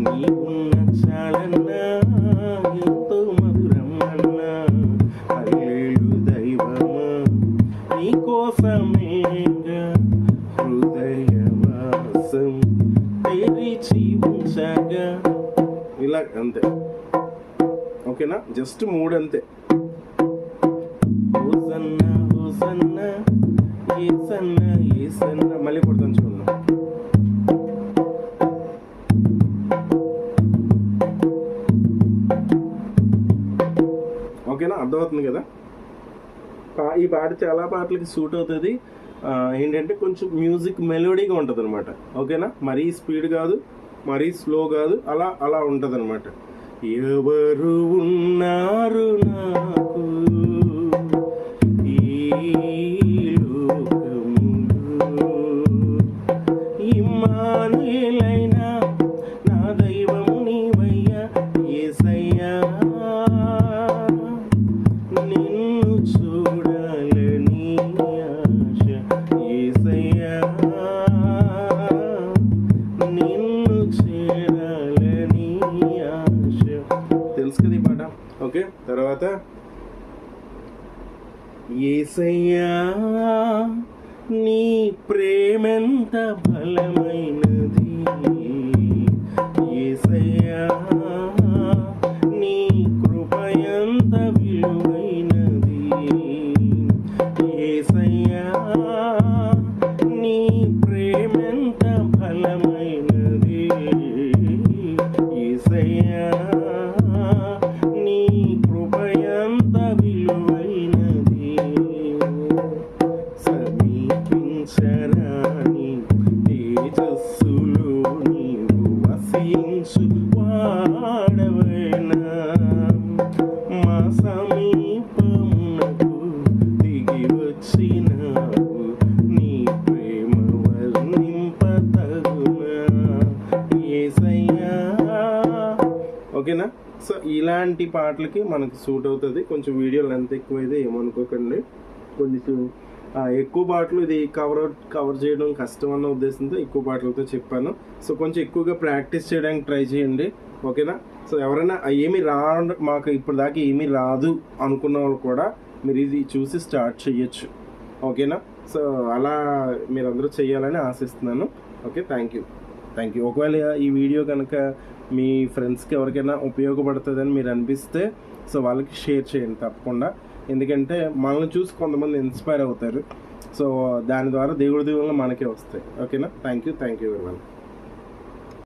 నీకున్న చాలన్నా ఎంతో మధురం అన్నా హల్లెలూయా దైవమా నీకోసమేగా హృదయవాసం తెరిచి ఉంచగా. ఇలా అంతే, ఓకేనా? జస్ట్ మూడు అంతే. హోసన్నా హోసన్నా యేసన్నా యేసన్నా. మళ్ళీ కొడతాను చూడండి. ఓకేనా? అర్థమవుతుంది కదా? ఈ పాట చాలా పాటలకి సూట్ అవుతుంది. ఏంటంటే కొంచెం మ్యూజిక్ మెలోడీగా ఉంటుంది అనమాట. ఓకేనా? మరీ స్పీడ్ కాదు, మరీ స్లో కాదు, అలా అలా ఉంటుంది అనమాట. ఎవరు ఉన్నారు నాకు ఈ లోకములో, ఇమ్మానుయేలైనా నా దైవము నీవయ్యా యేసయ్యా, నిన్ను చూడాలని ఆశ యేసయ్యా, నిన్ను చేరాలని ఆశ. తెలుసు కదా ఈ పాట? ఓకే, తర్వాత యేసయ్యా నీ ప్రేమెంత బలమైనది, యేసయ్యా నీ కృపయంత విలువైనది, యేసయ్యా నీ ప్రేమెంత బలమైనది, యేసయ్యా నీ కృపయంత విలువైనది. సమీపించరాని తేజస్సులో నీవు వసించు వాడవైనా, మా సమీపమునకు దిగి వచ్చినావు, నీ ప్రేమ వర్ణింపతగునా యేసయ్యా. ఓకేనా? సో ఇలాంటి పాటలకి మనకు సూట్ అవుతుంది. కొంచెం వీడియో లెంత్ ఎక్కువైతే ఏమనుకోకండి. కొంచెం ఎక్కువ పాటలు ఇది కవర్ చేయడం కష్టం అన్న ఉద్దేశంతో ఎక్కువ పాటలతో చెప్పాను. సో కొంచెం ఎక్కువగా ప్రాక్టీస్ చేయడానికి ట్రై చేయండి. ఓకేనా? సో ఎవరైనా మాకు ఇప్పుడు దాకా ఏమీ రాదు అనుకున్న వాళ్ళు కూడా మీరు ఇది చూసి స్టార్ట్ చేయొచ్చు. ఓకేనా? సో అలా మీరందరూ చేయాలని ఆశిస్తున్నాను. Okay, thank you. ఒకవేళ ఈ వీడియో కనుక మీ ఫ్రెండ్స్కి ఎవరికైనా ఉపయోగపడుతుందని మీరు అనిపిస్తే సో వాళ్ళకి షేర్ చేయండి తప్పకుండా. ఎందుకంటే మనల్ని చూసి కొంతమంది ఇన్స్పైర్ అవుతారు. సో దాని ద్వారా దేవుడి దీవెనలు మనకే వస్తాయి. ఓకేనా? Thank you everyone.